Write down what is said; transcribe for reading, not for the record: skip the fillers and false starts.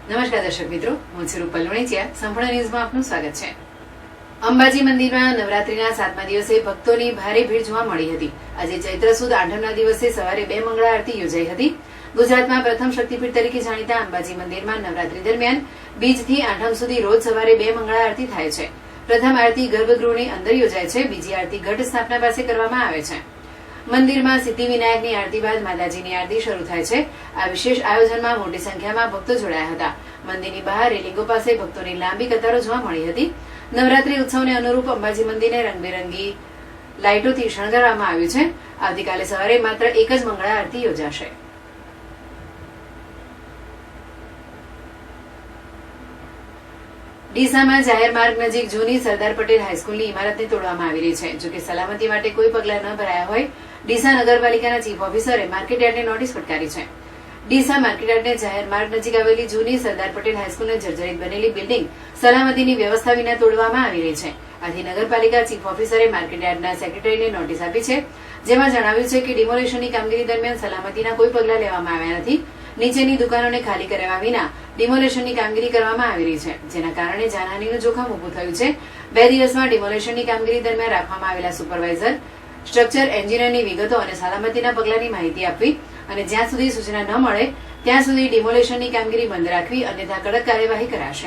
નમસ્કાર દર્શક મિત્રો, હું છું રૂપલ લુણીચિયા. સંપૂર્ણ ન્યૂઝમાં આપનું સ્વાગત છે. અંબાજી મંદિરમાં નવરાત્રીના 7મા દિવસે ભક્તોની ભારે ભીડ જોવા મળી હતી. આજે ચૈત્ર સુદ આઠમના દિવસે સવારે 2 મંગળા આરતી યોજાઈ હતી. ગુજરાતમાં પ્રથમ શક્તિપીઠ તરીકે જાણીતા અંબાજી મંદિરમાં નવરાત્રી દરમિયાન બીજથી આઠમ સુધી રોજ સવારે 2 મંગળા આરતી થાય છે. પ્રથમ આરતી ગર્ભગૃહની અંદર યોજાય છે. બીજી આરતી ઘટ સ્થાપના પાસે કરવામાં આવે છે. મંદિરમાં સિદ્ધિવિનાયકની આરતી બાદ માતાજીની આરતી શરૂ થાય છે. આ વિશેષ આયોજનમાં મોટી સંખ્યામાં ભક્તો જોડાયા હતા. મંદિરની બહાર રેલિંગો પાસે ભક્તોની લાંબી કતારો જોવા મળી હતી. નવરાત્રી ઉત્સવને અનુરૂપ અંબાજી મંદિરને રંગબેરંગી લાઇટોથી શણગારવામાં આવ્યું છે. આવતીકાલે સવારે માત્ર એક જ મંગળા આરતી યોજાશે. ડીસામાં જાહેર માર્ગ નજીક જૂની સરદાર પટેલ હાઈસ્કૂલની ઇમારતને તોડવામાં આવી રહી છે. જોકે સલામતી માટે કોઈ પગલાં ન ભરાયા હોય ડીસા નગરપાલિકાના ચીફ ઓફિસરે માર્કેટયાર્ડને નોટિસ ફટકારી છે. ડીસા માર્કેટયાર્ડને જાહેર માર્ગ નજીક આવેલી જૂની સરદાર પટેલ હાઈસ્કૂલને જર્જરિત બનેલી બિલ્ડિંગ સલામતીની વ્યવસ્થા વિના તોડવામાં આવી રહી છે. આથી નગરપાલિકા ચીફ ઓફિસરે માર્કેટયાર્ડના સેક્રેટરીને નોટિસ આપી છે, જેમાં જણાવ્યું છે કે ડિમોલેશનની કામગીરી દરમિયાન સલામતીના કોઈ પગલાં લેવામાં આવ્યા નથી. નીચેની દુકાનોને ખાલી કરાવ્યા વિના ડિમોલેશનની કામગીરી કરવામાં આવી રહી છે, જેના કારણે જાનહાનિનું જોખમ ઉભું થયું છે. 2 દિવસમાં ડિમોલેશનની કામગીરી દરમિયાન રાખવામાં આવેલા સુપરવાઇઝર, સ્ટ્રક્ચર એન્જિનિયરની વિગતો અને સલામતીના પગલાંની માહિતી આપવી અને જ્યાં સુધી સૂચના ન મળે ત્યાં સુધી ડિમોલેશનની કામગીરી બંધ રાખવી, અન્યથા કડક કાર્યવાહી કરાશે.